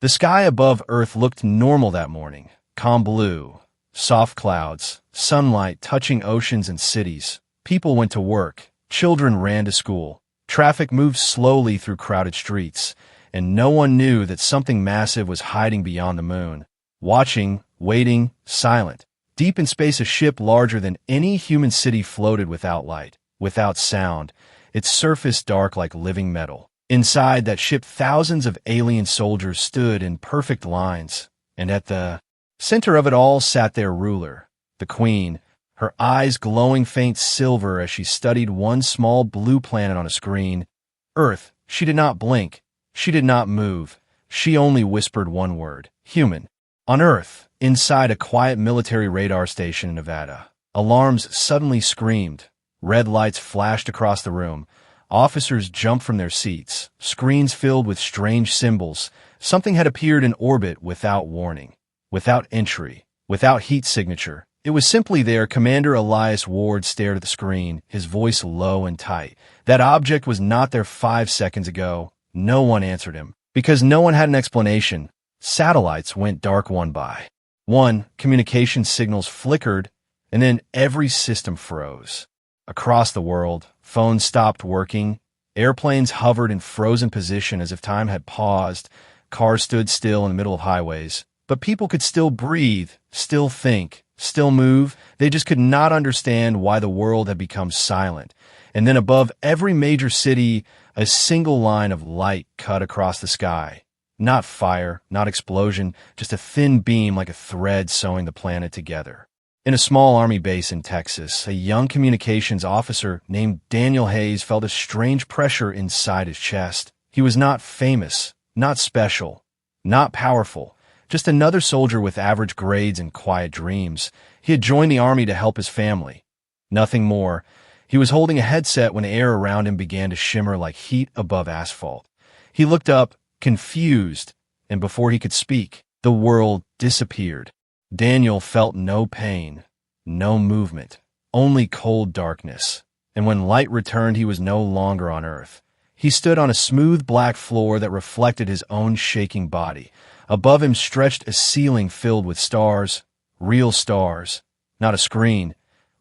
The sky above Earth looked normal that morning. Calm blue, soft clouds, sunlight touching oceans and cities. People went to work, children ran to school. Traffic moved slowly through crowded streets, and no one knew that something massive was hiding beyond the moon. Watching, waiting, silent. Deep in space, a ship larger than any human city floated without light, without sound, its surface dark like living metal. Inside that ship, thousands of alien soldiers stood in perfect lines, and at the center of it all sat their ruler, the Queen, her eyes glowing faint silver as she studied one small blue planet on a screen. Earth. She did not blink. She did not move. She only whispered one word: human. On Earth, inside a quiet military radar station in Nevada, alarms suddenly screamed. Red lights flashed across the room. Officers jumped from their seats, screens filled with strange symbols. Something had appeared in orbit without warning, without entry, without heat signature. It was simply there. Commander Elias Ward stared at the screen, his voice low and tight. That object was not there 5 seconds ago. No one answered him, because no one had an explanation. Satellites went dark one by one, communication signals flickered, and then every system froze. Across the world, phones stopped working, airplanes hovered in frozen position as if time had paused, cars stood still in the middle of highways. But people could still breathe, still think, still move. They just could not understand why the world had become silent. And then above every major city, a single line of light cut across the sky. Not fire, not explosion, just a thin beam like a thread sewing the planet together. In a small army base in Texas, a young communications officer named Daniel Hayes felt a strange pressure inside his chest. He was not famous, not special, not powerful, just another soldier with average grades and quiet dreams. He had joined the army to help his family. Nothing more. He was holding a headset when air around him began to shimmer like heat above asphalt. He looked up, confused, and before he could speak, the world disappeared. Daniel felt no pain, no movement, only cold darkness. And when light returned, he was no longer on Earth. He stood on a smooth black floor that reflected his own shaking body. Above him stretched a ceiling filled with stars, real stars, not a screen,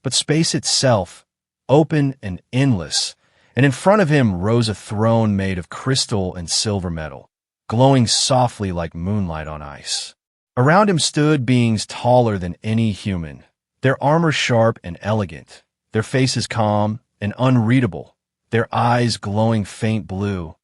but space itself, open and endless. And in front of him rose a throne made of crystal and silver metal, glowing softly like moonlight on ice. Around him stood beings taller than any human, their armor sharp and elegant, their faces calm and unreadable, their eyes glowing faint blue.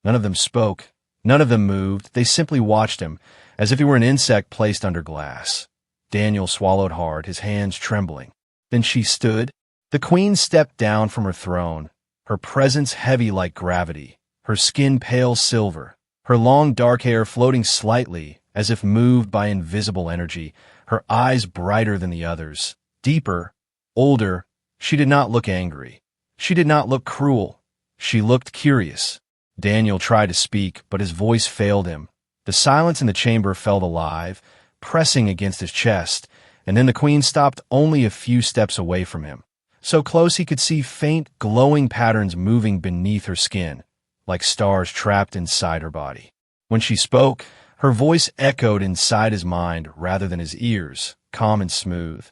None of them spoke, none of them moved. They simply watched him, as if he were an insect placed under glass. Daniel swallowed hard, his hands trembling. Then she stood. The Queen stepped down from her throne, her presence heavy like gravity, her skin pale silver, her long dark hair floating slightly, as if moved by invisible energy, her eyes brighter than the others, deeper, older. She did not look angry. She did not look cruel. She looked curious. Daniel tried to speak, but his voice failed him. The silence in the chamber felt alive, pressing against his chest, and then the Queen stopped only a few steps away from him, so close he could see faint, glowing patterns moving beneath her skin, like stars trapped inside her body. When she spoke, her voice echoed inside his mind rather than his ears, calm and smooth.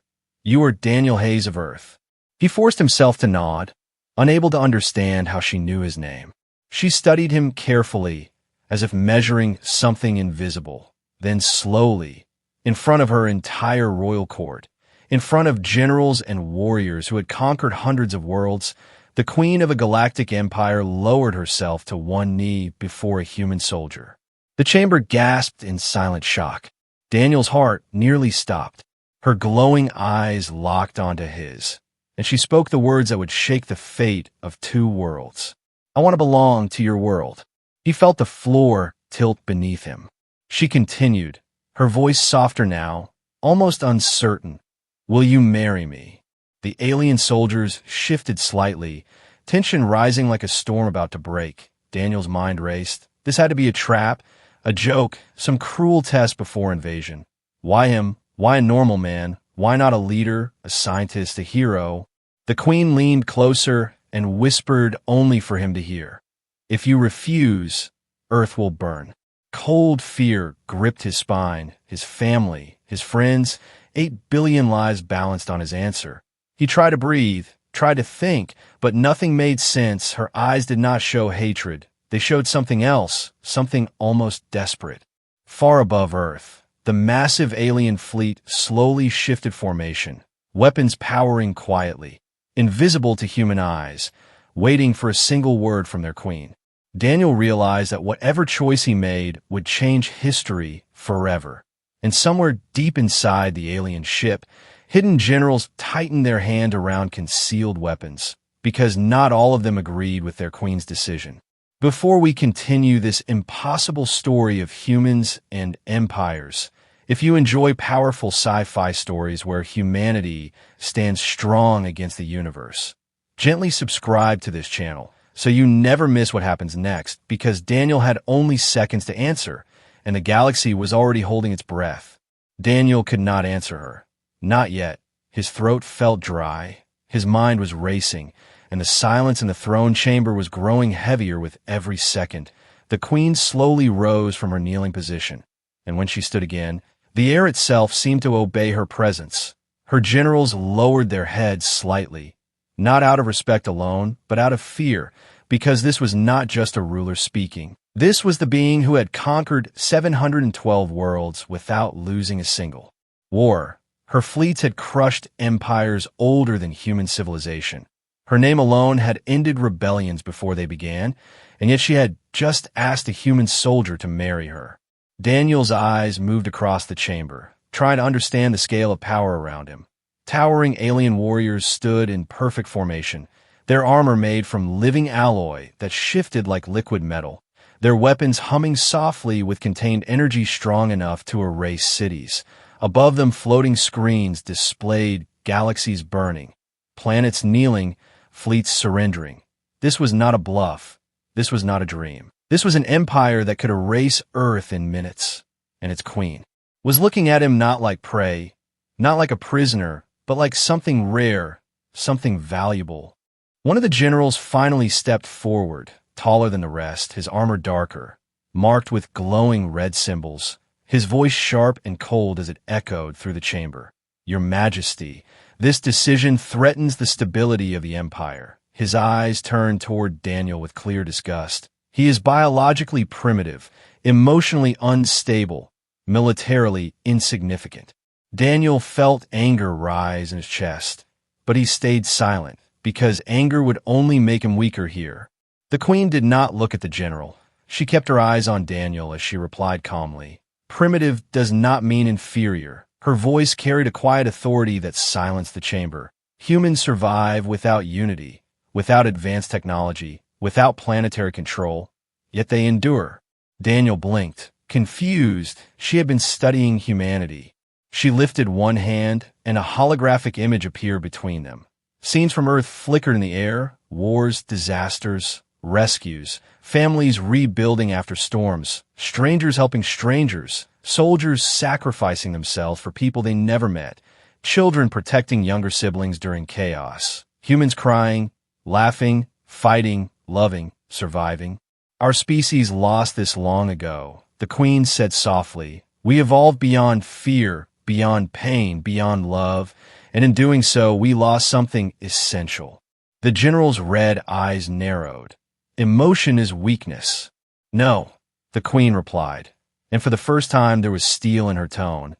"You are Daniel Hayes of Earth." He forced himself to nod, unable to understand how she knew his name. She studied him carefully, as if measuring something invisible. Then slowly, in front of her entire royal court, in front of generals and warriors who had conquered hundreds of worlds, the Queen of a galactic empire lowered herself to one knee before a human soldier. The chamber gasped in silent shock. Daniel's heart nearly stopped. Her glowing eyes locked onto his, and she spoke the words that would shake the fate of two worlds. "I want to belong to your world." He felt the floor tilt beneath him. She continued, her voice softer now, almost uncertain. "Will you marry me?" The alien soldiers shifted slightly, tension rising like a storm about to break. Daniel's mind raced. This had to be a trap, a joke, some cruel test before invasion. Why him? Why a normal man? Why not a leader, a scientist, a hero? The Queen leaned closer and whispered only for him to hear. "If you refuse, Earth will burn." Cold fear gripped his spine, his family, his friends, 8 billion lives balanced on his answer. He tried to breathe, tried to think, but nothing made sense. Her eyes did not show hatred. They showed something else, something almost desperate. Far above Earth, the massive alien fleet slowly shifted formation, weapons powering quietly, invisible to human eyes, waiting for a single word from their queen. Daniel realized that whatever choice he made would change history forever. And somewhere deep inside the alien ship, hidden generals tightened their hand around concealed weapons, because not all of them agreed with their queen's decision. Before we continue this impossible story of humans and empires, if you enjoy powerful sci-fi stories where humanity stands strong against the universe, gently subscribe to this channel so you never miss what happens next, because Daniel had only seconds to answer, and the galaxy was already holding its breath. Daniel could not answer her. Not yet. His throat felt dry, his mind was racing, and the silence in the throne chamber was growing heavier with every second. The queen slowly rose from her kneeling position, and when she stood again, the air itself seemed to obey her presence. Her generals lowered their heads slightly, not out of respect alone, but out of fear, because this was not just a ruler speaking. This was the being who had conquered 712 worlds without losing a single war. Her fleets had crushed empires older than human civilization. Her name alone had ended rebellions before they began, and yet she had just asked a human soldier to marry her. Daniel's eyes moved across the chamber, trying to understand the scale of power around him. Towering alien warriors stood in perfect formation, their armor made from living alloy that shifted like liquid metal, their weapons humming softly with contained energy strong enough to erase cities. Above them, floating screens displayed galaxies burning, planets kneeling, fleets surrendering. This was not a bluff. This was not a dream. This was an empire that could erase Earth in minutes, and its queen was looking at him not like prey, not like a prisoner, but like something rare, something valuable. One of the generals finally stepped forward, taller than the rest, his armor darker, marked with glowing red symbols, his voice sharp and cold as it echoed through the chamber. Your Majesty, this decision threatens the stability of the Empire. His eyes turned toward Daniel with clear disgust. He is biologically primitive, emotionally unstable, militarily insignificant. Daniel felt anger rise in his chest, but he stayed silent, because anger would only make him weaker here. The queen did not look at the general. She kept her eyes on Daniel as she replied calmly. Primitive does not mean inferior. Her voice carried a quiet authority that silenced the chamber. Humans survive without unity, without advanced technology, without planetary control, yet they endure. Daniel blinked, confused. She had been studying humanity. She lifted one hand, and a holographic image appeared between them. Scenes from Earth flickered in the air, wars, disasters, rescues, families rebuilding after storms, strangers helping strangers, soldiers sacrificing themselves for people they never met, children protecting younger siblings during chaos, humans crying, laughing, fighting, loving, surviving. Our species lost this long ago, the queen said softly. We evolved beyond fear, beyond pain, beyond love, and in doing so, we lost something essential. The general's red eyes narrowed. Emotion is weakness. No, the queen replied, and for the first time there was steel in her tone.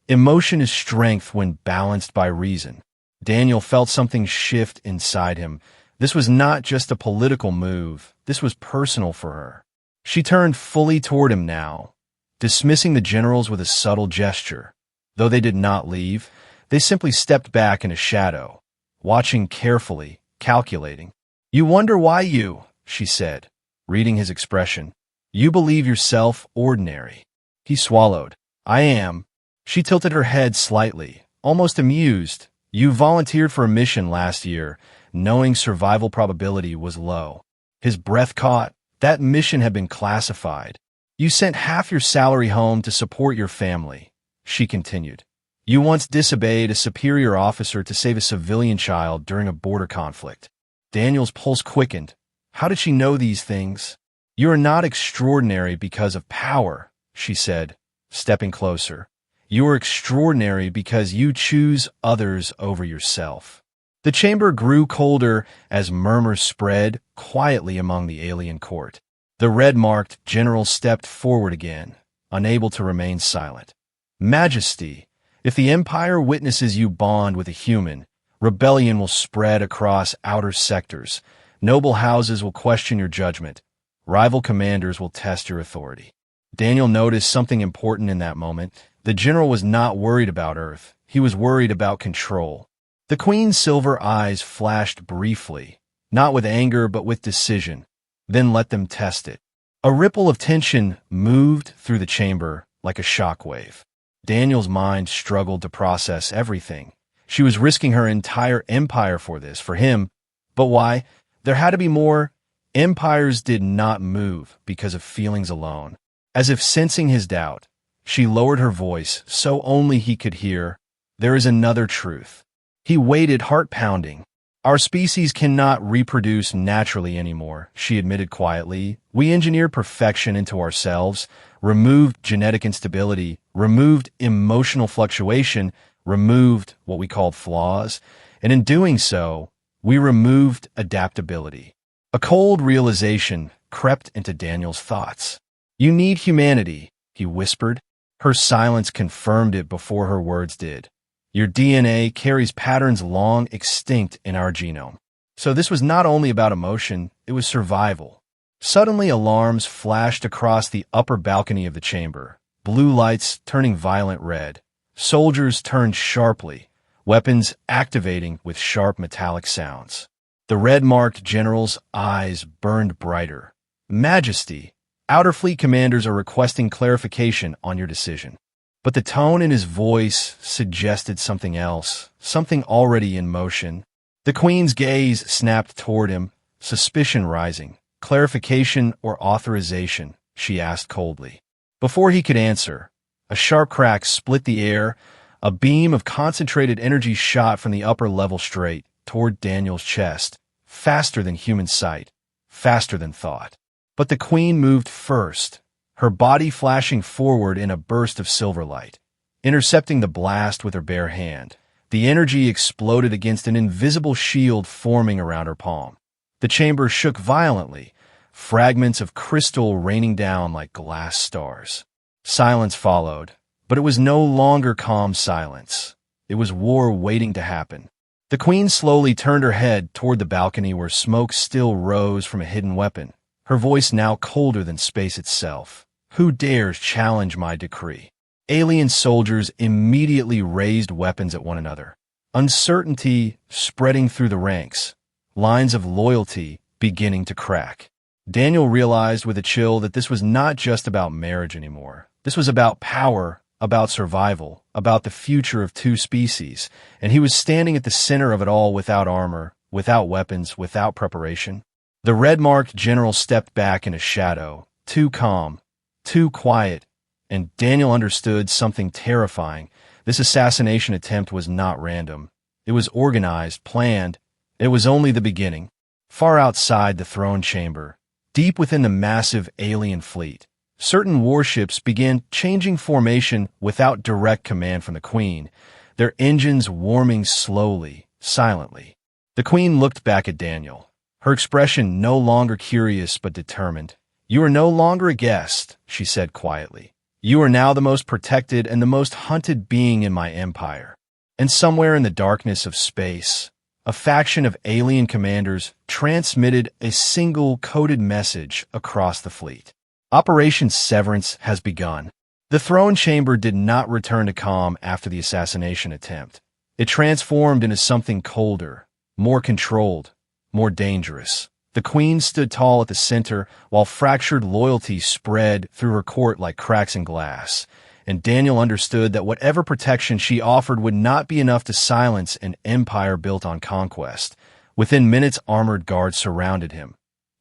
Emotion is strength when balanced by reason. Daniel felt something shift inside him. This was not just a political move. This was personal for her. She turned fully toward him now, dismissing the generals with a subtle gesture. Though they did not leave, they simply stepped back in a shadow, watching carefully, calculating. You wonder why you, she said, reading his expression. You believe yourself ordinary. He swallowed. I am. She tilted her head slightly, almost amused. You volunteered for a mission last year, knowing survival probability was low. His breath caught. That mission had been classified. You sent half your salary home to support your family, she continued. You once disobeyed a superior officer to save a civilian child during a border conflict. Daniel's pulse quickened. How did she know these things? You are not extraordinary because of power, she said, stepping closer. You are extraordinary because you choose others over yourself. The chamber grew colder as murmurs spread quietly among the alien court. The red-marked general stepped forward again, unable to remain silent. Majesty, if the Empire witnesses you bond with a human, rebellion will spread across outer sectors. Noble houses will question your judgment. Rival commanders will test your authority. Daniel noticed something important in that moment. The general was not worried about Earth. He was worried about control. The Queen's silver eyes flashed briefly, not with anger but with decision. Then let them test it. A ripple of tension moved through the chamber like a shockwave. Daniel's mind struggled to process everything. She was risking her entire empire for this, for him. But why? There had to be more. Empires did not move because of feelings alone. As if sensing his doubt, she lowered her voice so only he could hear. There is another truth. He waited, heart pounding. Our species cannot reproduce naturally anymore, she admitted quietly. We engineered perfection into ourselves, removed genetic instability, removed emotional fluctuation, removed what we called flaws, and in doing so, we removed adaptability. A cold realization crept into Daniel's thoughts. You need humanity, he whispered. Her silence confirmed it before her words did. Your DNA carries patterns long extinct in our genome. So this was not only about emotion, it was survival. Suddenly alarms flashed across the upper balcony of the chamber, blue lights turning violent red. Soldiers turned sharply, weapons activating with sharp metallic sounds. The red-marked general's eyes burned brighter. Majesty, Outer Fleet commanders are requesting clarification on your decision. But the tone in his voice suggested something else, something already in motion. The Queen's gaze snapped toward him, suspicion rising. Clarification or authorization, she asked coldly. Before he could answer, a sharp crack split the air. A beam of concentrated energy shot from the upper level straight toward Daniel's chest, faster than human sight, faster than thought. But the Queen moved first, her body flashing forward in a burst of silver light. Intercepting the blast with her bare hand, the energy exploded against an invisible shield forming around her palm. The chamber shook violently, fragments of crystal raining down like glass stars. Silence followed, but it was no longer calm silence. It was war waiting to happen. The Queen slowly turned her head toward the balcony where smoke still rose from a hidden weapon, her voice now colder than space itself. Who dares challenge my decree? Alien soldiers immediately raised weapons at one another. Uncertainty spreading through the ranks, lines of loyalty beginning to crack. Daniel realized with a chill that this was not just about marriage anymore. This was about power, about survival, about the future of two species, and he was standing at the center of it all without armor, without weapons, without preparation. The red-marked general stepped back in a shadow, too calm, too quiet, and Daniel understood something terrifying. This assassination attempt was not random. It was organized, planned. It was only the beginning. Far outside the throne chamber, deep within the massive alien fleet, certain warships began changing formation without direct command from the Queen, their engines warming slowly, silently. The Queen looked back at Daniel, her expression no longer curious but determined. You are no longer a guest, she said quietly. You are now the most protected and the most hunted being in my empire. And somewhere in the darkness of space, a faction of alien commanders transmitted a single coded message across the fleet. Operation Severance has begun. The throne chamber did not return to calm after the assassination attempt. It transformed into something colder, more controlled, more dangerous. The Queen stood tall at the center, while fractured loyalty spread through her court like cracks in glass. And Daniel understood that whatever protection she offered would not be enough to silence an empire built on conquest. Within minutes, armored guards surrounded him.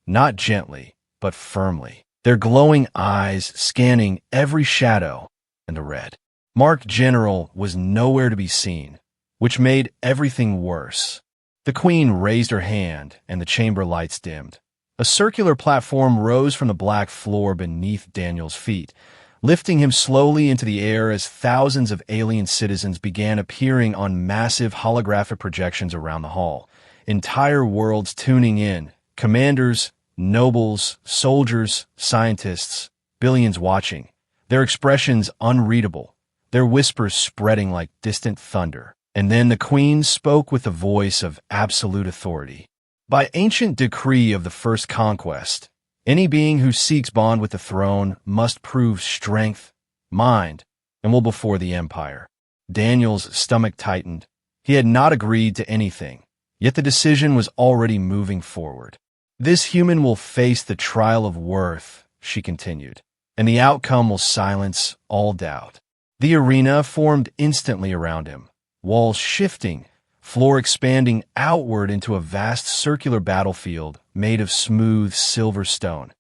Not gently, but firmly, their glowing eyes scanning every shadow and the red. Mark General was nowhere to be seen, which made everything worse. The Queen raised her hand, and the chamber lights dimmed. A circular platform rose from the black floor beneath Daniel's feet, lifting him slowly into the air as thousands of alien citizens began appearing on massive holographic projections around the hall. Entire worlds tuning in, commanders, nobles, soldiers, scientists, billions watching, their expressions unreadable, their whispers spreading like distant thunder. And then the queen spoke with the voice of absolute authority. By ancient decree of the first conquest, any being who seeks bond with the throne must prove strength, mind, and will before the empire. Daniel's stomach tightened. He had not agreed to anything, yet the decision was already moving forward. This human will face the trial of worth, she continued, and the outcome will silence all doubt. The arena formed instantly around him, walls shifting, floor expanding outward into a vast circular battlefield made of smooth silver stone.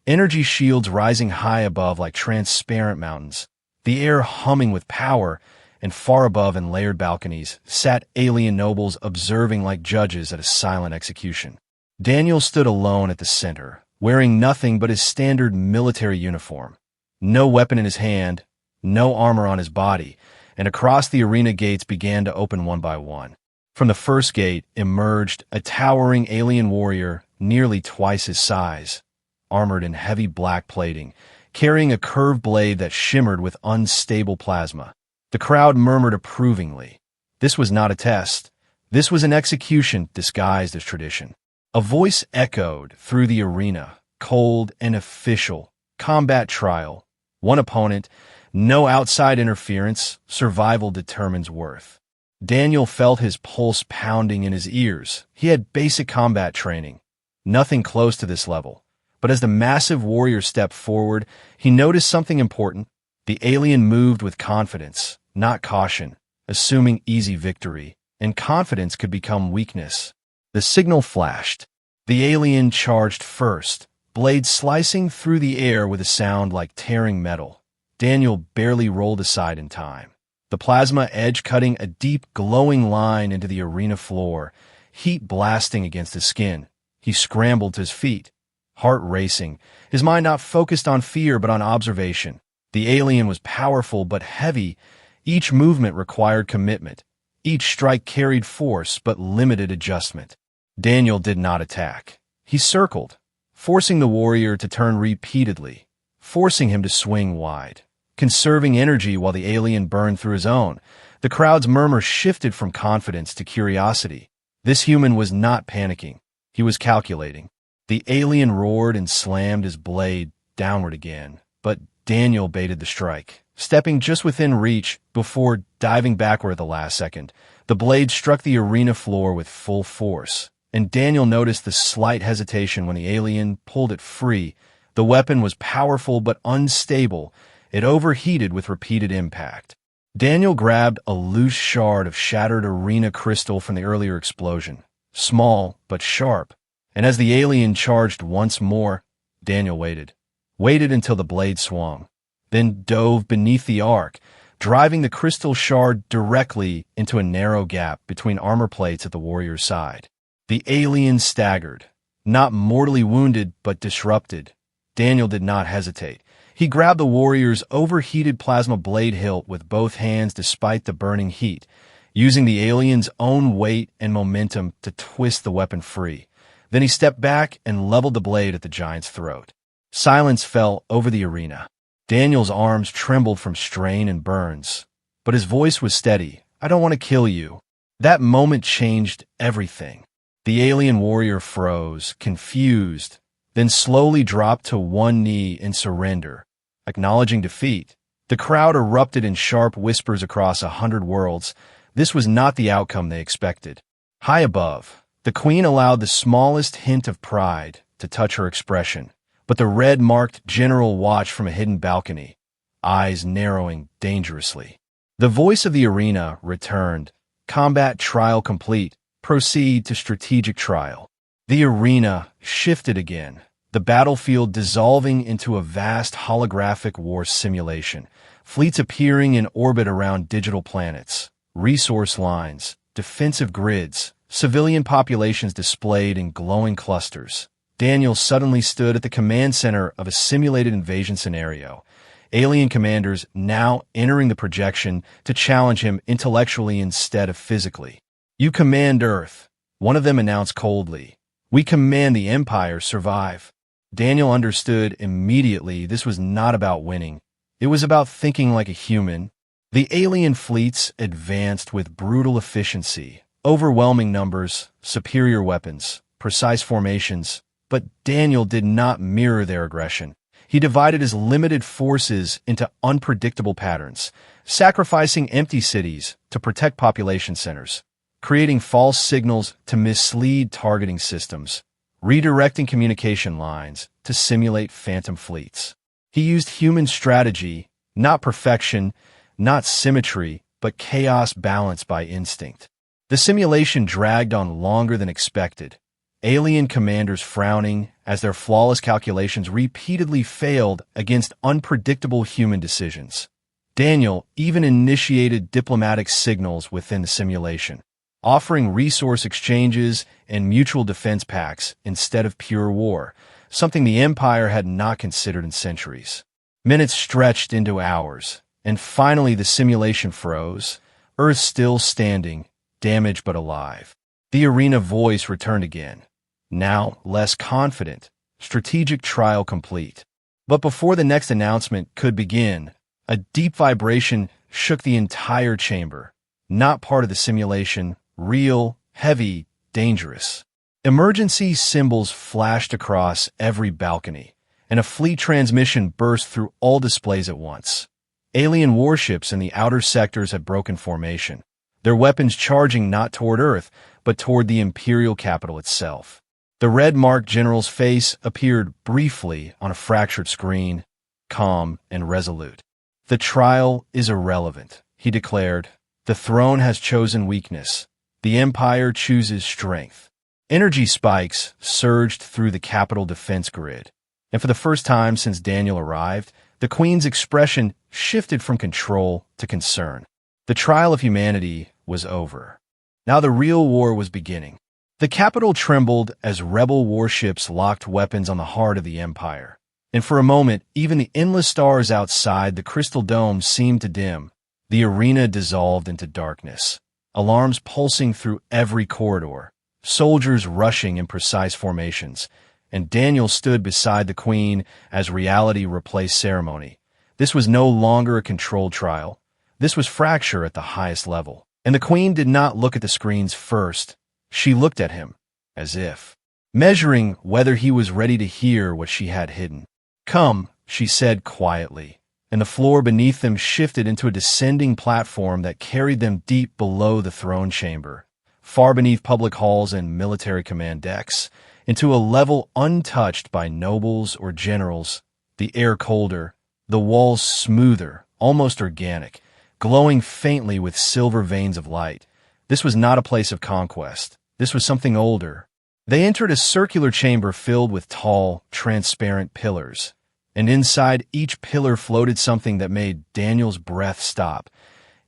Energy shields rising high above like transparent mountains, the air humming with power, and far above in layered balconies sat alien nobles observing like judges at a silent execution. Daniel stood alone at the center, wearing nothing but his standard military uniform. No weapon in his hand, no armor on his body, and across the arena gates began to open one by one. From the first gate emerged a towering alien warrior nearly twice his size, armored in heavy black plating, carrying a curved blade that shimmered with unstable plasma. The crowd murmured approvingly. This was not a test. This was an execution disguised as tradition. A voice echoed through the arena, cold and official. Combat trial. One opponent. No outside interference. Survival determines worth. Daniel felt his pulse pounding in his ears. He had basic combat training. Nothing close to this level. But as the massive warrior stepped forward, he noticed something important. The alien moved with confidence, not caution, assuming easy victory, and confidence could become weakness. The signal flashed. The alien charged first, blade slicing through the air with a sound like tearing metal. Daniel barely rolled aside in time. The plasma edge cutting a deep, glowing line into the arena floor, heat blasting against his skin. He scrambled to his feet, heart racing, his mind not focused on fear but on observation. The alien was powerful but heavy. Each movement required commitment. Each strike carried force but limited adjustment. Daniel did not attack. He circled, forcing the warrior to turn repeatedly, forcing him to swing wide, conserving energy while the alien burned through his own. The crowd's murmur shifted from confidence to curiosity. This human was not panicking. He was calculating. The alien roared and slammed his blade downward again, but Daniel baited the strike, stepping just within reach before diving backward at the last second. The blade struck the arena floor with full force, and Daniel noticed the slight hesitation when the alien pulled it free. The weapon was powerful but unstable. It overheated with repeated impact. Daniel grabbed a loose shard of shattered arena crystal from the earlier explosion, small but sharp, and as the alien charged once more, Daniel waited until the blade swung, then dove beneath the arc, driving the crystal shard directly into a narrow gap between armor plates at the warrior's side. The alien staggered, not mortally wounded but disrupted. Daniel did not hesitate. He grabbed the warrior's overheated plasma blade hilt with both hands despite the burning heat, using the alien's own weight and momentum to twist the weapon free. Then he stepped back and leveled the blade at the giant's throat. Silence fell over the arena. Daniel's arms trembled from strain and burns, but his voice was steady. "I don't want to kill you." That moment changed everything. The alien warrior froze, confused, then slowly dropped to one knee in surrender, acknowledging defeat. The crowd erupted in sharp whispers across 100 worlds. This was not the outcome they expected. High above, the queen allowed the smallest hint of pride to touch her expression, but the red-marked general watched from a hidden balcony, eyes narrowing dangerously. The voice of the arena returned. "Combat trial complete. Proceed to strategic trial." The arena shifted again, the battlefield dissolving into a vast holographic war simulation, fleets appearing in orbit around digital planets, resource lines, defensive grids, civilian populations displayed in glowing clusters. Daniel suddenly stood at the command center of a simulated invasion scenario. Alien commanders now entering the projection to challenge him intellectually instead of physically. "You command Earth," one of them announced coldly. "We command the Empire survive." Daniel understood immediately this was not about winning. It was about thinking like a human. The alien fleets advanced with brutal efficiency, overwhelming numbers, superior weapons, precise formations, but Daniel did not mirror their aggression. He divided his limited forces into unpredictable patterns, sacrificing empty cities to protect population centers, creating false signals to mislead targeting systems, redirecting communication lines to simulate phantom fleets. He used human strategy, not perfection, not symmetry, but chaos balanced by instinct. The simulation dragged on longer than expected, alien commanders frowning as their flawless calculations repeatedly failed against unpredictable human decisions. Daniel even initiated diplomatic signals within the simulation, offering resource exchanges and mutual defense pacts instead of pure war, something the Empire had not considered in centuries. Minutes stretched into hours, and finally the simulation froze, Earth still standing, damaged but alive. The arena voice returned again, now less confident, strategic trial complete. But before the next announcement could begin, a deep vibration shook the entire chamber, not part of the simulation, real, heavy, dangerous. Emergency symbols flashed across every balcony, and a fleet transmission burst through all displays at once. Alien warships in the outer sectors had broken formation, their weapons charging not toward Earth, but toward the Imperial capital itself. The red-marked general's face appeared briefly on a fractured screen, calm and resolute. "The trial is irrelevant," he declared. "The throne has chosen weakness. The Empire chooses strength." Energy spikes surged through the capital defense grid, and for the first time since Daniel arrived, the Queen's expression shifted from control to concern. The trial of humanity was over. Now the real war was beginning. The capital trembled as rebel warships locked weapons on the heart of the Empire, and for a moment, even the endless stars outside the crystal dome seemed to dim. The arena dissolved into darkness, alarms pulsing through every corridor, soldiers rushing in precise formations, and Daniel stood beside the Queen as reality replaced ceremony. This was no longer a controlled trial. This was fracture at the highest level. And the Queen did not look at the screens first. She looked at him, as if measuring whether he was ready to hear what she had hidden. "Come," she said quietly, and the floor beneath them shifted into a descending platform that carried them deep below the throne chamber, far beneath public halls and military command decks, into a level untouched by nobles or generals, the air colder, the walls smoother, almost organic, glowing faintly with silver veins of light. This was not a place of conquest. This was something older. They entered a circular chamber filled with tall, transparent pillars, and inside each pillar floated something that made Daniel's breath stop.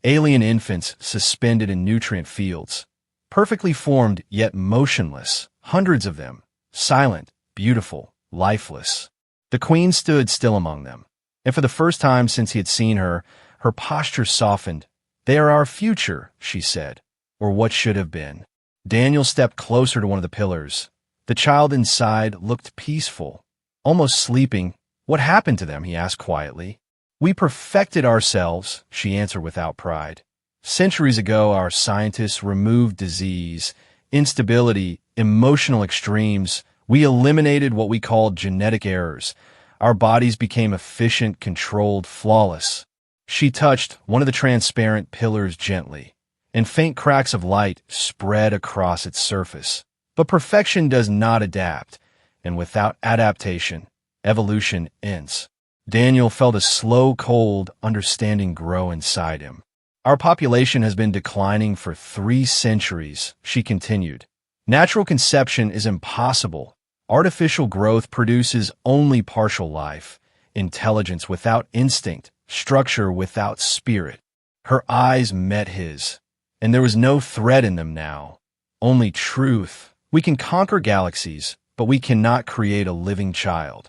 Alien infants suspended in nutrient fields, perfectly formed yet motionless, hundreds of them, silent, beautiful, lifeless. The Queen stood still among them, and for the first time since he had seen her, her posture softened. "They are our future," she said, "or what should have been." Daniel stepped closer to one of the pillars. The child inside looked peaceful, almost sleeping. "What happened to them?" he asked quietly. "We perfected ourselves," she answered without pride. "Centuries ago, our scientists removed disease, instability, emotional extremes. We eliminated what we called genetic errors. Our bodies became efficient, controlled, flawless." She touched one of the transparent pillars gently, and faint cracks of light spread across its surface. But perfection does not adapt, and without adaptation, evolution ends. Daniel felt a slow, cold understanding grow inside him. "Our population has been declining for 3 centuries," she continued. "Natural conception is impossible. Artificial growth produces only partial life, intelligence without instinct, structure without spirit." Her eyes met his, and there was no threat in them now, only truth. "We can conquer galaxies, but we cannot create a living child.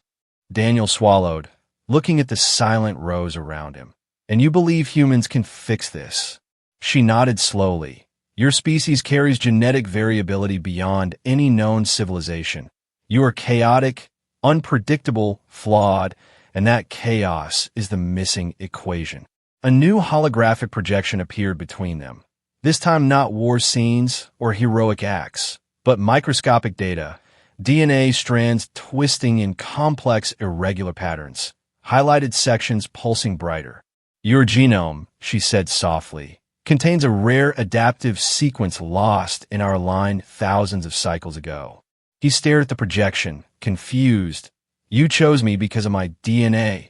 Daniel swallowed, looking at the silent rows around him. And you believe humans can fix this? She nodded slowly. Your species carries genetic variability beyond any known civilization. You are chaotic, unpredictable, flawed, and that chaos is the missing equation. A new holographic projection appeared between them. This time not war scenes or heroic acts, but microscopic data, DNA strands twisting in complex, irregular patterns, highlighted sections pulsing brighter. Your genome, she said softly, contains a rare adaptive sequence lost in our line thousands of cycles ago. He stared at the projection, confused. You chose me because of my DNA.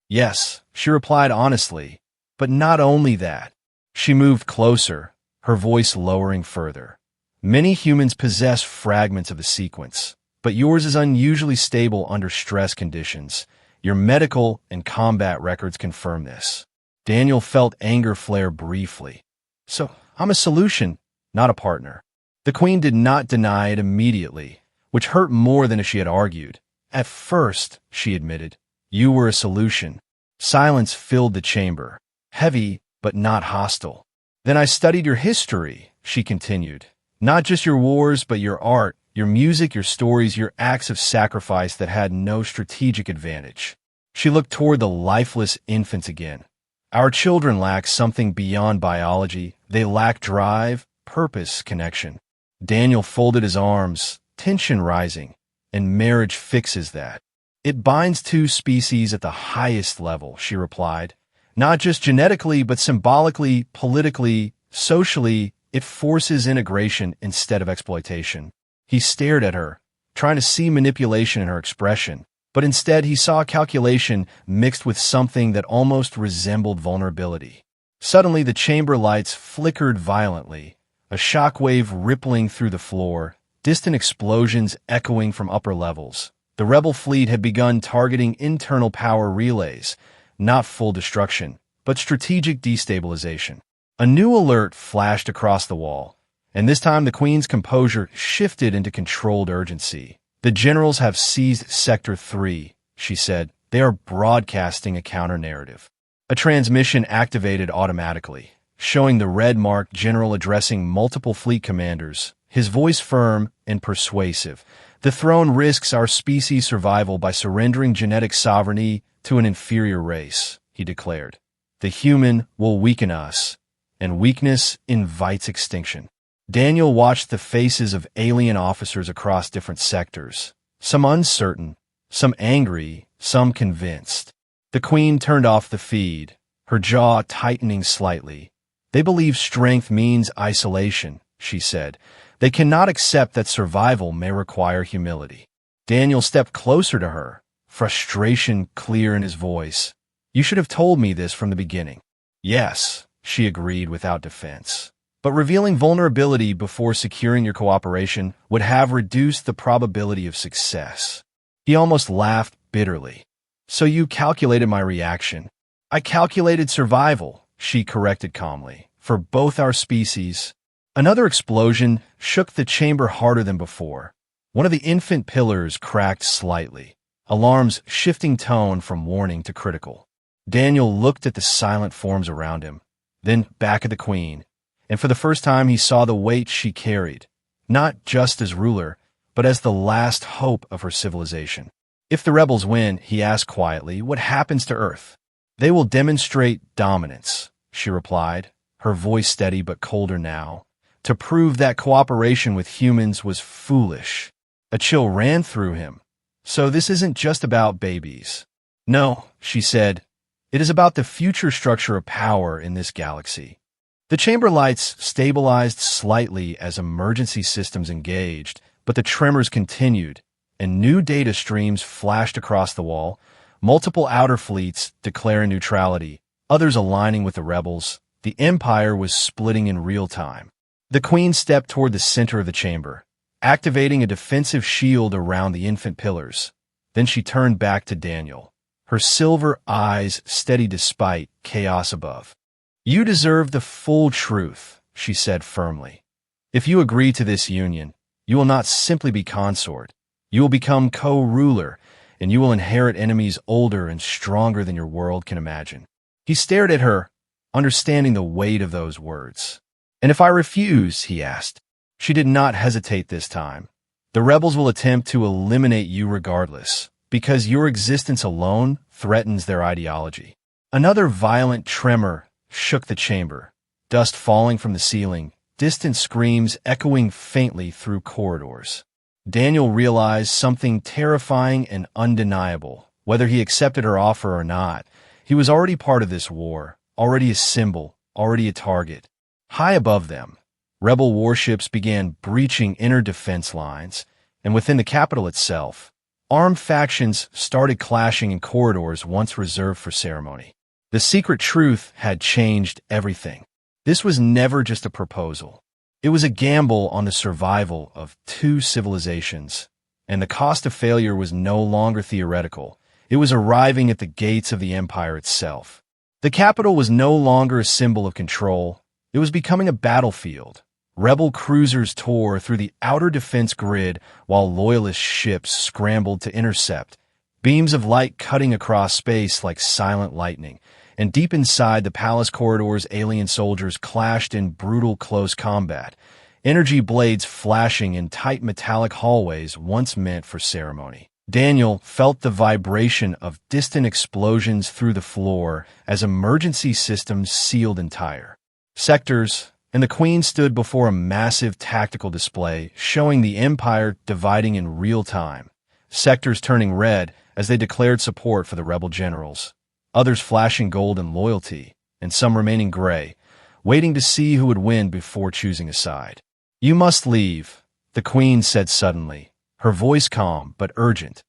Yes, she replied honestly, but not only that. She moved closer, her voice lowering further. Many humans possess fragments of the sequence, but yours is unusually stable under stress conditions. Your medical and combat records confirm this. Daniel felt anger flare briefly. So, I'm a solution, not a partner. The Queen did not deny it immediately, which hurt more than if she had argued. At first, she admitted, you were a solution. Silence filled the chamber, heavy but not hostile. Then I studied your history, she continued. Not just your wars, but your art, your music, your stories, your acts of sacrifice that had no strategic advantage. She looked toward the lifeless infants again. Our children lack something beyond biology. They lack drive, purpose, connection. Daniel folded his arms, tension rising, and marriage fixes that. It binds two species at the highest level, she replied. Not just genetically, but symbolically, politically, socially, it forces integration instead of exploitation. He stared at her, trying to see manipulation in her expression, but instead he saw calculation mixed with something that almost resembled vulnerability. Suddenly the chamber lights flickered violently, a shockwave rippling through the floor, distant explosions echoing from upper levels. The rebel fleet had begun targeting internal power relays, not full destruction, but strategic destabilization. A new alert flashed across the wall, and this time the Queen's composure shifted into controlled urgency. The generals have seized Sector 3, she said. They are broadcasting a counter-narrative. A transmission activated automatically, showing the red-marked general addressing multiple fleet commanders, his voice firm and persuasive. The throne risks our species' survival by surrendering genetic sovereignty to an inferior race, he declared. The human will weaken us, and weakness invites extinction. Daniel watched the faces of alien officers across different sectors, some uncertain, some angry, some convinced. The Queen turned off the feed, her jaw tightening slightly. They believe strength means isolation, she said. They cannot accept that survival may require humility. Daniel stepped closer to her, frustration clear in his voice. You should have told me this from the beginning. Yes, she agreed without defense. But revealing vulnerability before securing your cooperation would have reduced the probability of success. He almost laughed bitterly. So you calculated my reaction. I calculated survival, she corrected calmly, for both our species. Another explosion shook the chamber harder than before. One of the infant pillars cracked slightly, alarms shifting tone from warning to critical. Daniel looked at the silent forms around him, then back at the Queen, and for the first time he saw the weight she carried, not just as ruler, but as the last hope of her civilization. If the rebels win, he asked quietly, what happens to Earth? They will demonstrate dominance, she replied, her voice steady but colder now, to prove that cooperation with humans was foolish. A chill ran through him. So this isn't just about babies. No, she said, it is about the future structure of power in this galaxy. The chamber lights stabilized slightly as emergency systems engaged, but the tremors continued, and new data streams flashed across the wall, multiple outer fleets declaring neutrality, others aligning with the rebels. The Empire was splitting in real time. The Queen stepped toward the center of the chamber, activating a defensive shield around the infant pillars. Then she turned back to Daniel, her silver eyes steady despite chaos above. You deserve the full truth, she said firmly. If you agree to this union, you will not simply be consort. You will become co-ruler, and you will inherit enemies older and stronger than your world can imagine. He stared at her, understanding the weight of those words. And if I refuse, he asked. She did not hesitate this time. The rebels will attempt to eliminate you regardless, because your existence alone threatens their ideology. Another violent tremor shook the chamber, dust falling from the ceiling, distant screams echoing faintly through corridors. Daniel realized something terrifying and undeniable. Whether he accepted her offer or not, he was already part of this war, already a symbol, already a target. High above them, rebel warships began breaching inner defense lines, and within the capital itself, armed factions started clashing in corridors once reserved for ceremony. The secret truth had changed everything. This was never just a proposal. It was a gamble on the survival of two civilizations, and the cost of failure was no longer theoretical. It was arriving at the gates of the empire itself. The capital was no longer a symbol of control. It was becoming a battlefield. Rebel cruisers tore through the outer defense grid while loyalist ships scrambled to intercept, beams of light cutting across space like silent lightning. And deep inside the palace corridors, alien soldiers clashed in brutal close combat, energy blades flashing in tight metallic hallways once meant for ceremony. Daniel felt the vibration of distant explosions through the floor as emergency systems sealed entire sectors, and the Queen stood before a massive tactical display showing the Empire dividing in real time, sectors turning red as they declared support for the rebel generals, others flashing gold in loyalty, and some remaining gray, waiting to see who would win before choosing a side. "You must leave," the Queen said suddenly, her voice calm but urgent.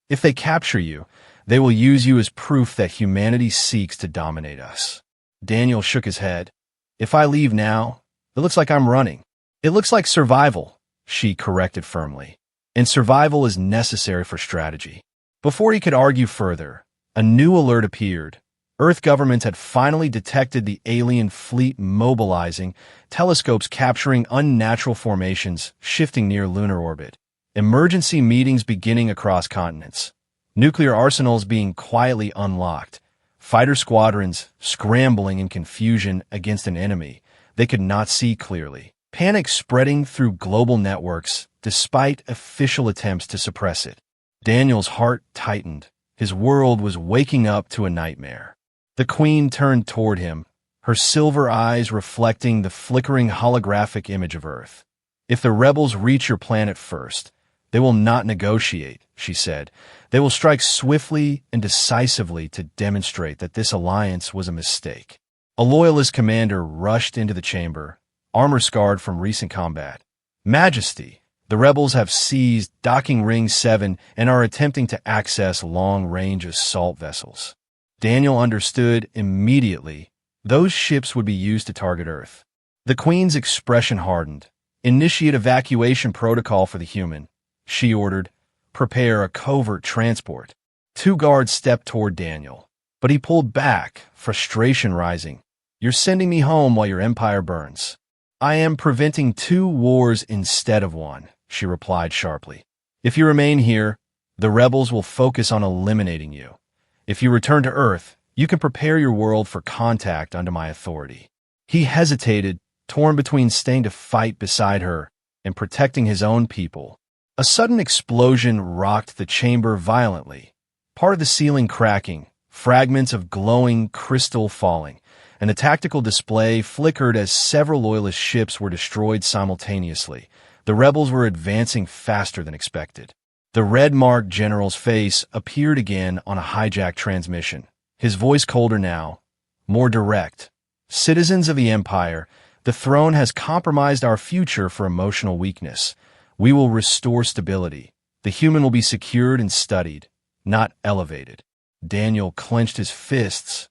"If they capture you, they will use you as proof that humanity seeks to dominate us." Daniel shook his head. "If I leave now, it looks like I'm running." "It looks like survival," she corrected firmly. "And survival is necessary for strategy." Before he could argue further, a new alert appeared. Earth governments had finally detected the alien fleet mobilizing, telescopes capturing unnatural formations shifting near lunar orbit, emergency meetings beginning across continents, nuclear arsenals being quietly unlocked, fighter squadrons scrambling in confusion against an enemy they could not see clearly, panic spreading through global networks despite official attempts to suppress it. Daniel's heart tightened. His world was waking up to a nightmare. The Queen turned toward him, her silver eyes reflecting the flickering holographic image of Earth. "If the rebels reach your planet first, they will not negotiate," she said. "They will strike swiftly and decisively to demonstrate that this alliance was a mistake." A loyalist commander rushed into the chamber, armor scarred from recent combat. "Majesty, the rebels have seized Docking Ring 7 and are attempting to access long-range assault vessels." Daniel understood immediately. Those ships would be used to target Earth. The Queen's expression hardened. "Initiate evacuation protocol for the human," she ordered. "Prepare a covert transport." 2 guards stepped toward Daniel, but he pulled back, frustration rising. "You're sending me home while your empire burns." "I am preventing 2 wars instead of 1, she replied sharply. "If you remain here, the rebels will focus on eliminating you. If you return to Earth, you can prepare your world for contact under my authority." He hesitated, torn between staying to fight beside her and protecting his own people. A sudden explosion rocked the chamber violently, part of the ceiling cracking, fragments of glowing crystal falling, and the tactical display flickered as several loyalist ships were destroyed simultaneously. The rebels were advancing faster than expected. The red-marked general's face appeared again on a hijacked transmission, his voice colder now, more direct. "Citizens of the Empire, the throne has compromised our future for emotional weakness. We will restore stability. The human will be secured and studied, not elevated." Daniel clenched his fists,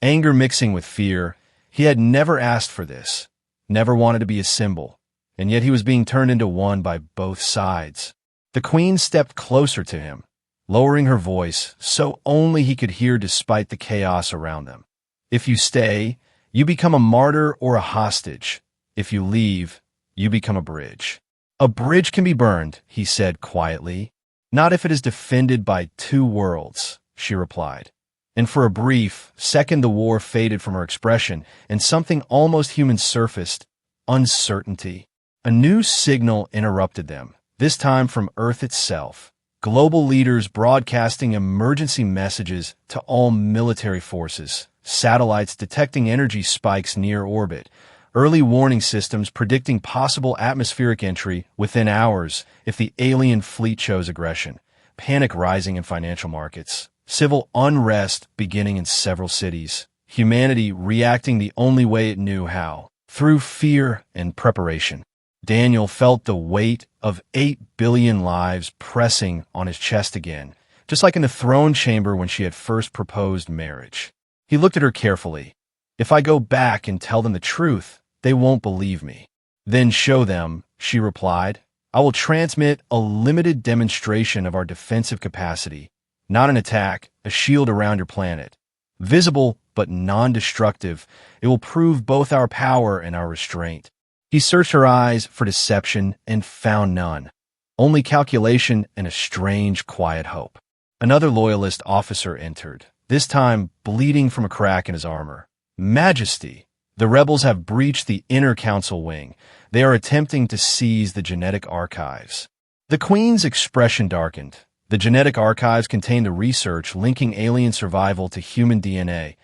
anger mixing with fear. He had never asked for this, never wanted to be a symbol, and yet he was being turned into one by both sides. The Queen stepped closer to him, lowering her voice so only he could hear despite the chaos around them. "If you stay, you become a martyr or a hostage. If you leave, you become a bridge." "A bridge can be burned," he said quietly. Not if it is defended by two worlds, she replied. And for a brief second the war faded from her expression, and something almost human surfaced: uncertainty. A new signal interrupted them, this time from Earth itself. Global leaders broadcasting emergency messages to all military forces, satellites detecting energy spikes near orbit, early warning systems predicting possible atmospheric entry within hours if the alien fleet shows aggression, panic rising in financial markets, civil unrest beginning in several cities, humanity reacting the only way it knew how, through fear and preparation. Daniel felt the weight of 8 billion lives pressing on his chest again, just like in the throne chamber when she had first proposed marriage. He looked at her carefully. If I go back and tell them the truth, they won't believe me. Then show them, she replied. I will transmit a limited demonstration of our defensive capacity, not an attack, a shield around your planet. Visible but non-destructive, it will prove both our power and our restraint. He searched her eyes for deception and found none, only calculation and a strange, quiet hope. Another loyalist officer entered, this time bleeding from a crack in his armor. Majesty, the rebels have breached the inner council wing. They are attempting to seize the genetic archives. The Queen's expression darkened. The genetic archives contained the research linking alien survival to human DNA.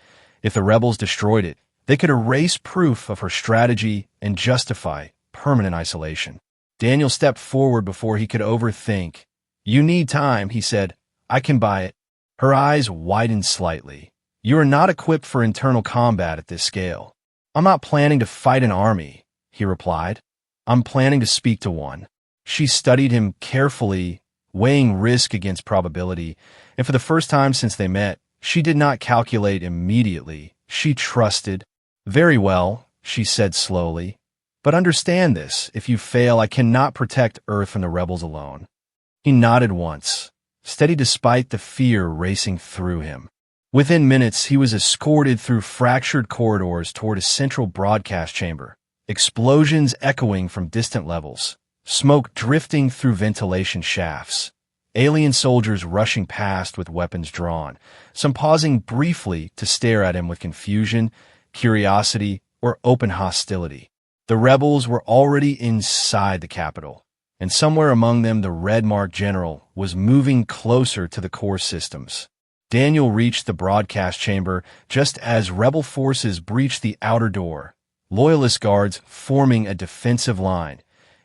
If the rebels destroyed it, they could erase proof of her strategy and justify permanent isolation. Daniel stepped forward before he could overthink. You need time, he said. I can buy it. Her eyes widened slightly. You are not equipped for internal combat at this scale. I'm not planning to fight an army, he replied. I'm planning to speak to one. She studied him carefully, weighing risk against probability, and for the first time since they met, she did not calculate immediately. She trusted. Very well, she said slowly. But understand this, if you fail, I cannot protect Earth from the rebels alone. He nodded once, steady despite the fear racing through him. Within minutes, he was escorted through fractured corridors toward a central broadcast chamber, explosions echoing from distant levels, smoke drifting through ventilation shafts, alien soldiers rushing past with weapons drawn, some pausing briefly to stare at him with confusion, curiosity, or open hostility. The rebels were already inside the capital, and somewhere among them the red-marked general was moving closer to the core systems. Daniel reached the broadcast chamber just as rebel forces breached the outer door, loyalist guards forming a defensive line,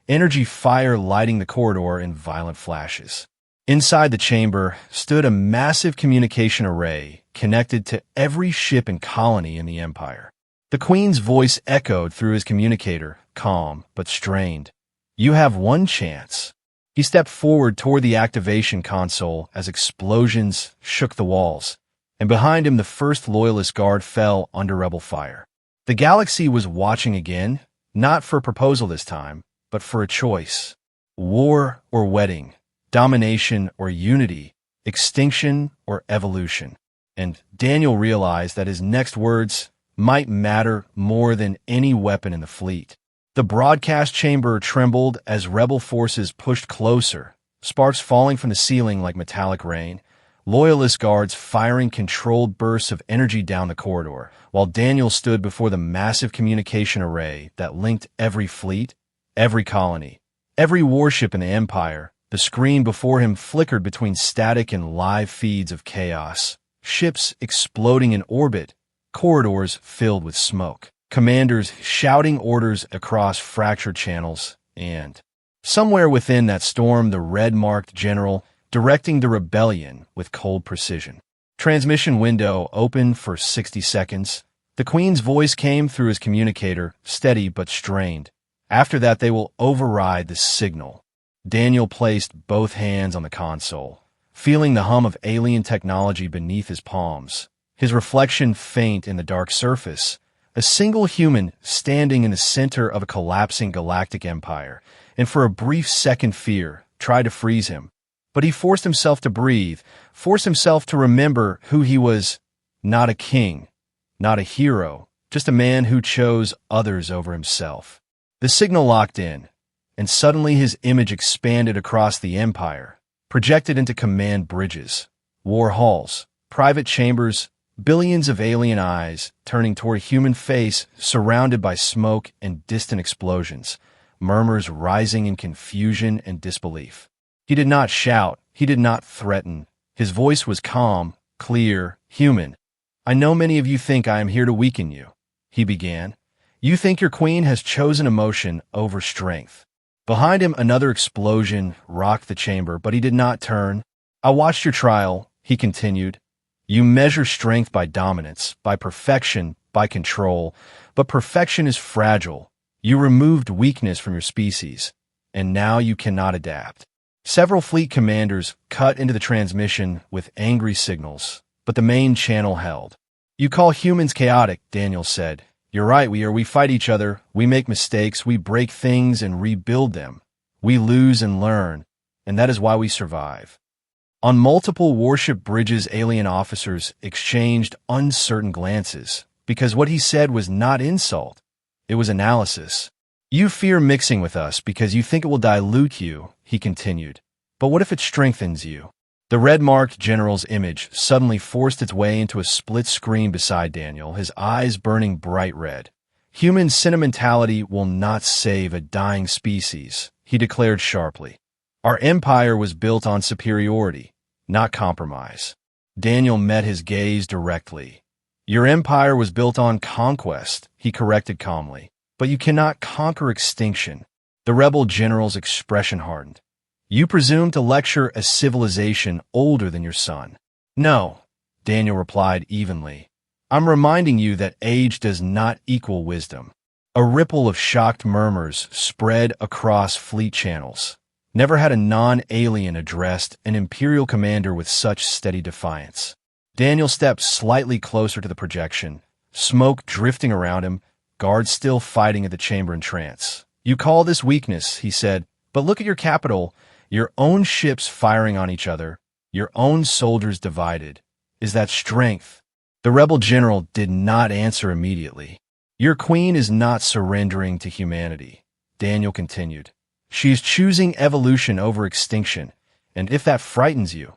energy fire lighting the corridor in violent flashes. Inside the chamber stood a massive communication array connected to every ship and colony in the Empire. The Queen's voice echoed through his communicator, calm but strained. You have one chance. He stepped forward toward the activation console as explosions shook the walls, and behind him the first loyalist guard fell under rebel fire. The galaxy was watching again, not for a proposal this time, but for a choice. War or wedding, domination or unity, extinction or evolution. And Daniel realized that his next words might matter more than any weapon in the fleet. The broadcast chamber trembled as rebel forces pushed closer, sparks falling from the ceiling like metallic rain, loyalist guards firing controlled bursts of energy down the corridor, while Daniel stood before the massive communication array that linked every fleet, every colony, every warship in the Empire. The screen before him flickered between static and live feeds of chaos, ships exploding in orbit, corridors filled with smoke, commanders shouting orders across fractured channels, and somewhere within that storm, the red-marked general directing the rebellion with cold precision. Transmission window open for 60 seconds. The Queen's voice came through his communicator, steady but strained. After that, they will override the signal. Daniel placed both hands on the console, feeling the hum of alien technology beneath his palms, his reflection faint in the dark surface. A single human standing in the center of a collapsing galactic empire, and for a brief second fear tried to freeze him. But he forced himself to breathe, forced himself to remember who he was. Not a king, not a hero, just a man who chose others over himself. The signal locked in, and suddenly his image expanded across the empire. projected into command bridges, war halls, private chambers, billions of alien eyes turning toward a human face surrounded by smoke and distant explosions, murmurs rising in confusion and disbelief. He did not shout, he did not threaten. His voice was calm, clear, human. "I know many of you think I am here to weaken you," he began. "You think your queen has chosen emotion over strength." Behind him, another explosion rocked the chamber, but he did not turn. "I watched your trial," he continued. "You measure strength by dominance, by perfection, by control, but perfection is fragile. You removed weakness from your species, and now you cannot adapt." Several fleet commanders cut into the transmission with angry signals, but the main channel held. "You call humans chaotic," Daniel said. "You're right, we fight each other, we make mistakes, we break things and rebuild them. We lose and learn, and that is why we survive." On multiple warship bridges, alien officers exchanged uncertain glances, because what he said was not insult, it was analysis. "You fear mixing with us because you think it will dilute you," he continued. "But what if it strengthens you?" The red-marked general's image suddenly forced its way into a split screen beside Daniel, his eyes burning bright red. "Human sentimentality will not save a dying species," he declared sharply. "Our empire was built on superiority, not compromise." Daniel met his gaze directly. "Your empire was built on conquest," he corrected calmly. "But you cannot conquer extinction." The rebel general's expression hardened. "You presume to lecture a civilization older than your sun." "No," Daniel replied evenly. "I'm reminding you that age does not equal wisdom." A ripple of shocked murmurs spread across fleet channels. Never had a non-alien addressed an Imperial commander with such steady defiance. Daniel stepped slightly closer to the projection, smoke drifting around him, guards still fighting at the chamber in trance. "You call this weakness," he said, "but look at your capital. Your own ships firing on each other, your own soldiers divided. Is that strength?" The rebel general did not answer immediately. "Your queen is not surrendering to humanity," Daniel continued. "She is choosing evolution over extinction, and if that frightens you,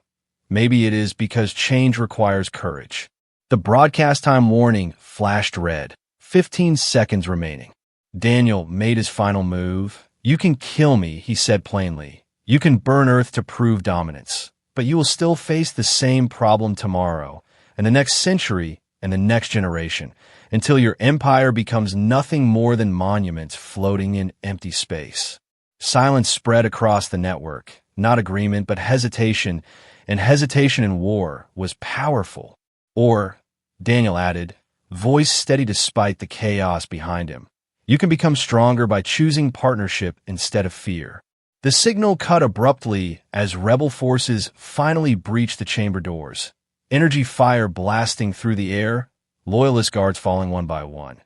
maybe it is because change requires courage." The broadcast time warning flashed red. 15 seconds remaining. Daniel made his final move. "You can kill me," he said plainly. "You can burn Earth to prove dominance, but you will still face the same problem tomorrow, and the next century, and the next generation, until your empire becomes nothing more than monuments floating in empty space." Silence spread across the network, not agreement, but hesitation, and hesitation in war was powerful. "Or," Daniel added, voice steady despite the chaos behind him, "you can become stronger by choosing partnership instead of fear." The signal cut abruptly as rebel forces finally breached the chamber doors. Energy fire blasting through the air, loyalist guards falling one by one.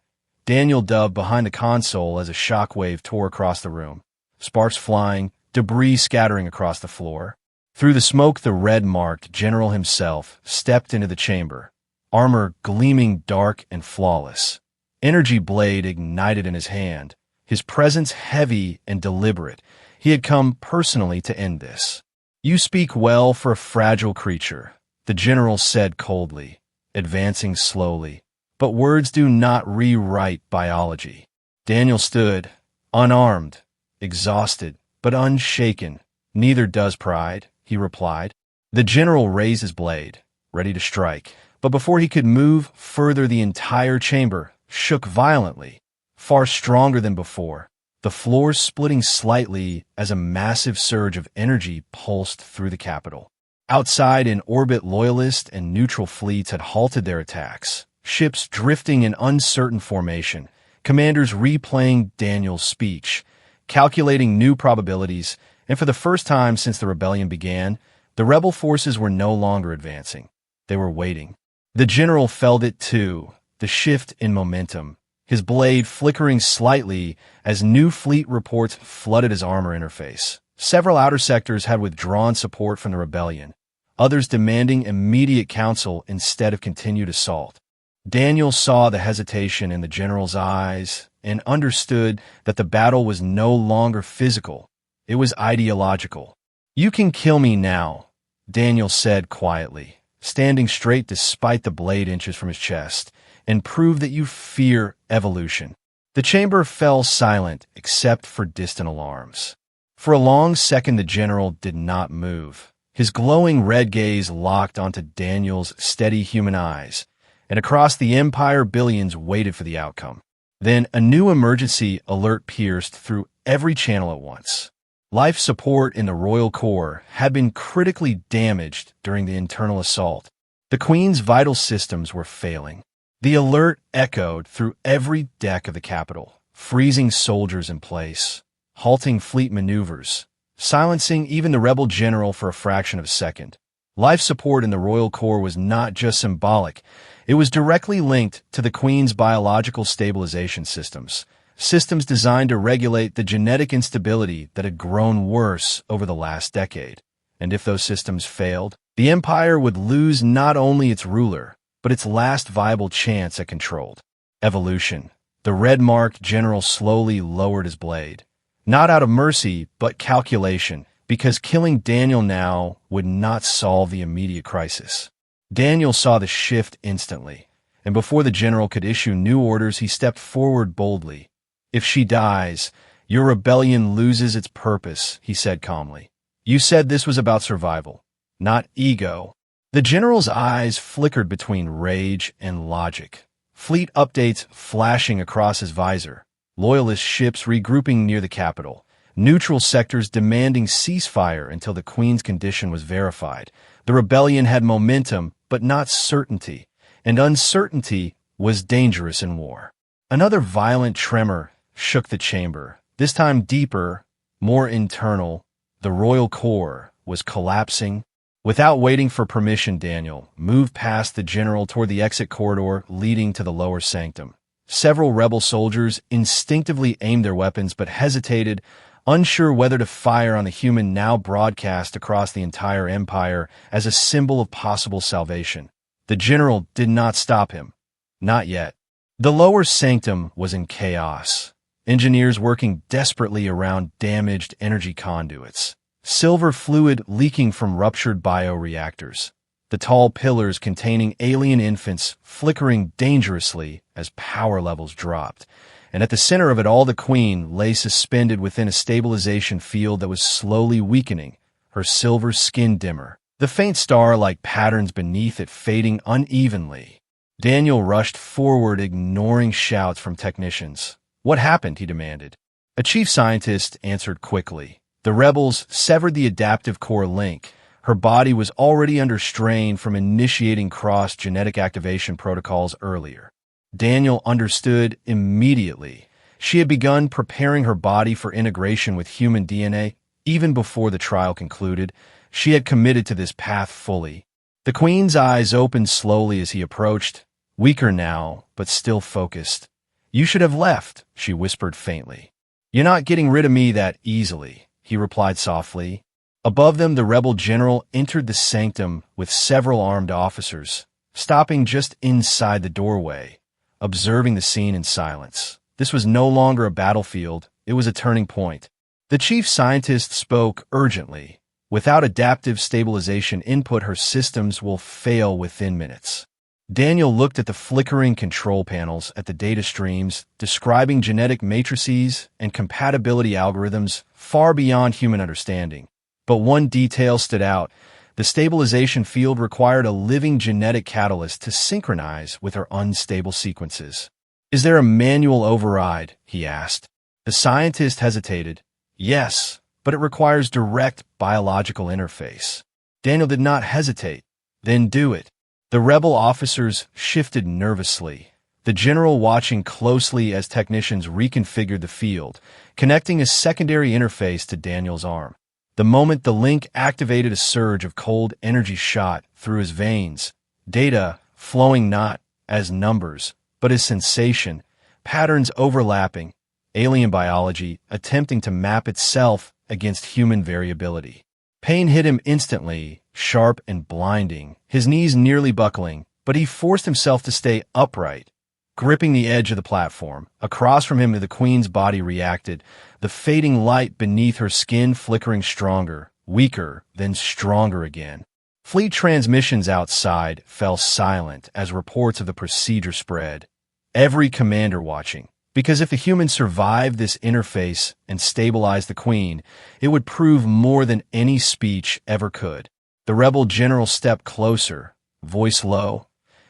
Daniel dubbed behind the console as a shockwave tore across the room. Sparks flying, debris scattering across the floor. Through the smoke, the red-marked general himself stepped into the chamber, armor gleaming dark and flawless. Energy blade ignited in his hand, his presence heavy and deliberate. He had come personally to end this. "You speak well for a fragile creature," the general said coldly, advancing slowly. "But words do not rewrite biology." Daniel stood, unarmed, exhausted, but unshaken. "Neither does pride," he replied. The general raised his blade, ready to strike, but before he could move further, the entire chamber shook violently, far stronger than before. The floor splitting slightly as a massive surge of energy pulsed through the capital. Outside in orbit, loyalist and neutral fleets had halted their attacks, ships drifting in uncertain formation, commanders replaying Daniel's speech, calculating new probabilities, and for the first time since the rebellion began, the rebel forces were no longer advancing. They were waiting. The general felt it too, the shift in momentum, his blade flickering slightly as new fleet reports flooded his armor interface. Several outer sectors had withdrawn support from the rebellion, others demanding immediate counsel instead of continued assault. Daniel saw the hesitation in the general's eyes and understood that the battle was no longer physical, it was ideological. You can kill me now, Daniel said quietly, standing straight despite the blade inches from his chest, and prove that you fear evolution. The chamber fell silent except for distant alarms. For a long second the general did not move. His glowing red gaze locked onto Daniel's steady human eyes, and across the Empire billions waited for the outcome. Then a new emergency alert pierced through every channel at once. Life support in the Royal Core had been critically damaged during the internal assault. The Queen's vital systems were failing. The alert echoed through every deck of the capital, freezing soldiers in place, halting fleet maneuvers, silencing even the rebel general for a fraction of a second. Life support in the Royal Core was not just symbolic, it was directly linked to the Queen's biological stabilization systems, systems designed to regulate the genetic instability that had grown worse over the last decade. And if those systems failed, the Empire would lose not only its ruler, but its last viable chance at control. Evolution. The red-marked general slowly lowered his blade. Not out of mercy, but calculation, because killing Daniel now would not solve the immediate crisis. Daniel saw the shift instantly, and before the general could issue new orders, he stepped forward boldly. If she dies, your rebellion loses its purpose, he said calmly. You said this was about survival, not ego. The general's eyes flickered between rage and logic. Fleet updates flashing across his visor, loyalist ships regrouping near the capital, neutral sectors demanding ceasefire until the Queen's condition was verified. The rebellion had momentum, but not certainty, and uncertainty was dangerous in war. Another violent tremor shook the chamber, this time deeper, more internal. The Royal Core was collapsing. Without waiting for permission, Daniel moved past the general toward the exit corridor leading to the lower sanctum. Several rebel soldiers instinctively aimed their weapons but hesitated, unsure whether to fire on the human now broadcast across the entire empire as a symbol of possible salvation. The general did not stop him. Not yet. The lower sanctum was in chaos. Engineers working desperately around damaged energy conduits. Silver fluid leaking from ruptured bioreactors. The tall pillars containing alien infants flickering dangerously as power levels dropped. And at the center of it all, the Queen lay suspended within a stabilization field that was slowly weakening, her silver skin dimmer, the faint star-like patterns beneath it fading unevenly. Daniel rushed forward, ignoring shouts from technicians. What happened? He demanded. A chief scientist answered quickly. The rebels severed the adaptive core link. Her body was already under strain from initiating cross-genetic activation protocols earlier. Daniel understood immediately. She had begun preparing her body for integration with human DNA. Even before the trial concluded, she had committed to this path fully. The Queen's eyes opened slowly as he approached, weaker now, but still focused. You should have left, she whispered faintly. You're not getting rid of me that easily, he replied softly. Above them, the rebel general entered the sanctum with several armed officers, stopping just inside the doorway, observing the scene in silence. This was no longer a battlefield, it was a turning point. The chief scientist spoke urgently. Without adaptive stabilization input, her systems will fail within minutes. Daniel looked at the flickering control panels, at the data streams, describing genetic matrices and compatibility algorithms far beyond human understanding. But one detail stood out. The stabilization field required a living genetic catalyst to synchronize with her unstable sequences. Is there a manual override? He asked. The scientist hesitated. Yes, but it requires direct biological interface. Daniel did not hesitate. Then do it. The rebel officers shifted nervously, the general watching closely as technicians reconfigured the field, connecting a secondary interface to Daniel's arm. The moment the link activated, a surge of cold energy shot through his veins, data flowing not as numbers, but as sensation, patterns overlapping, alien biology attempting to map itself against human variability. Pain hit him instantly, sharp and blinding, his knees nearly buckling, but he forced himself to stay upright, gripping the edge of the platform. Across from him, the Queen's body reacted, the fading light beneath her skin flickering stronger, weaker, then stronger again. Fleet transmissions outside fell silent as reports of the procedure spread. Every commander watching, because if the humans survived this interface and stabilized the Queen, it would prove more than any speech ever could. The rebel general stepped closer, voice low.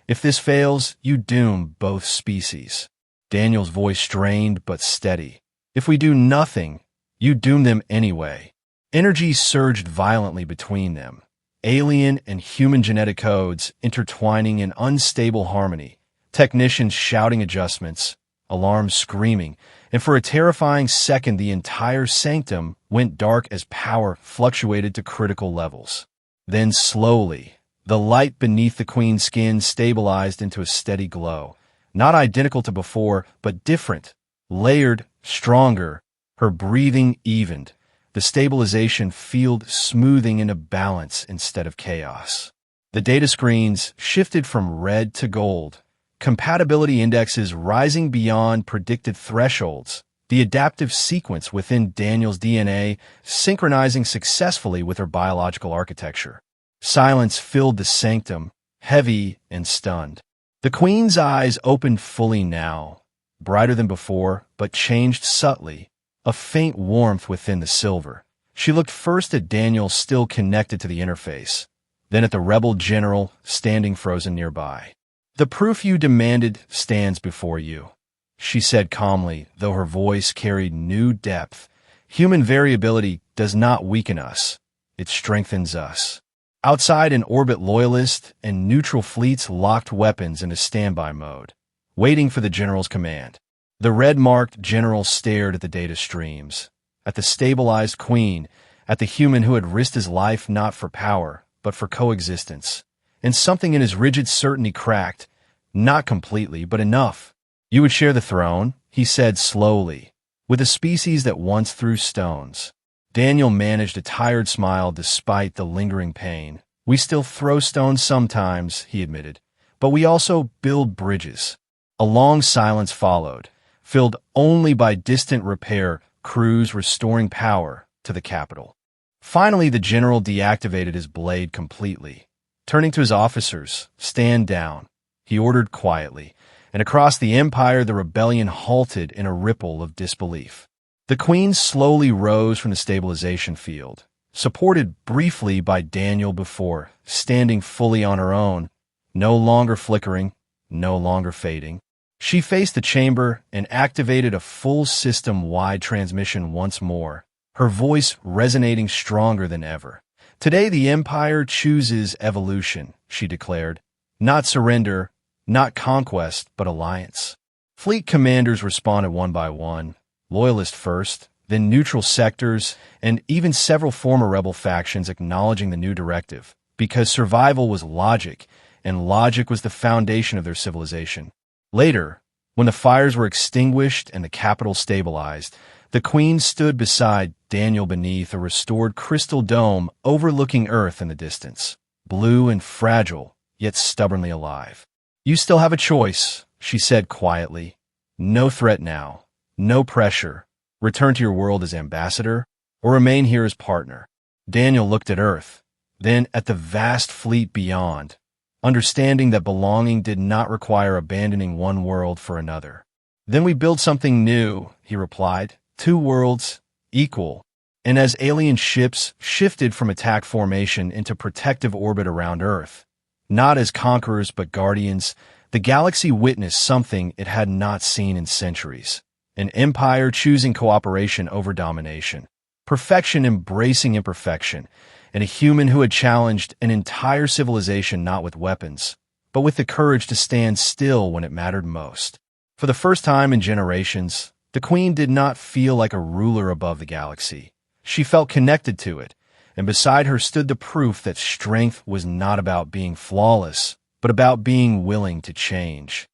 If this fails, you doom both species. Daniel's voice strained but steady. If we do nothing, you doom them anyway. Energy surged violently between them. Alien and human genetic codes intertwining in unstable harmony, technicians shouting adjustments, alarms screaming, and for a terrifying second the entire sanctum went dark as power fluctuated to critical levels. Then slowly, the light beneath the Queen's skin stabilized into a steady glow, not identical to before, but different, layered, stronger. Her breathing evened, the stabilization field smoothing into balance instead of chaos. The data screens shifted from red to gold, compatibility indexes rising beyond predicted thresholds, the adaptive sequence within Daniel's DNA synchronizing successfully with her biological architecture. Silence filled the sanctum, heavy and stunned. The Queen's eyes opened fully now, brighter than before, but changed subtly, a faint warmth within the silver. She looked first at Daniel still connected to the interface, then at the rebel general standing frozen nearby. "The proof you demanded stands before you," she said calmly, though her voice carried new depth. "Human variability does not weaken us, it strengthens us." Outside in orbit, loyalist and neutral fleets locked weapons into standby mode, waiting for the general's command. The red-marked general stared at the data streams, at the stabilized Queen, at the human who had risked his life not for power, but for coexistence. And something in his rigid certainty cracked, not completely, but enough. "You would share the throne," he said slowly, "with a species that once threw stones." Daniel managed a tired smile despite the lingering pain. "We still throw stones sometimes," he admitted, "but we also build bridges." A long silence followed, filled only by distant repair crews restoring power to the capital. Finally, the general deactivated his blade completely. Turning to his officers, "Stand down," he ordered quietly, and across the empire the rebellion halted in a ripple of disbelief. The Queen slowly rose from the stabilization field, supported briefly by Daniel before, standing fully on her own, no longer flickering, no longer fading. She faced the chamber and activated a full system-wide transmission once more, her voice resonating stronger than ever. "Today the Empire chooses evolution," she declared. "Not surrender, not conquest, but alliance." Fleet commanders responded one by one, loyalist first, then neutral sectors, and even several former rebel factions acknowledging the new directive, because survival was logic, and logic was the foundation of their civilization. Later, when the fires were extinguished and the capital stabilized, the Queen stood beside Daniel beneath a restored crystal dome overlooking Earth in the distance, blue and fragile, yet stubbornly alive. "You still have a choice," she said quietly. "No threat now. No pressure. Return to your world as ambassador, or remain here as partner." Daniel looked at Earth, then at the vast fleet beyond, understanding that belonging did not require abandoning one world for another. "Then we build something new," he replied. "Two worlds, equal." And as alien ships shifted from attack formation into protective orbit around Earth, not as conquerors but guardians, the galaxy witnessed something it had not seen in centuries. An empire choosing cooperation over domination, perfection embracing imperfection, and a human who had challenged an entire civilization not with weapons, but with the courage to stand still when it mattered most. For the first time in generations, the Queen did not feel like a ruler above the galaxy. She felt connected to it, and beside her stood the proof that strength was not about being flawless, but about being willing to change.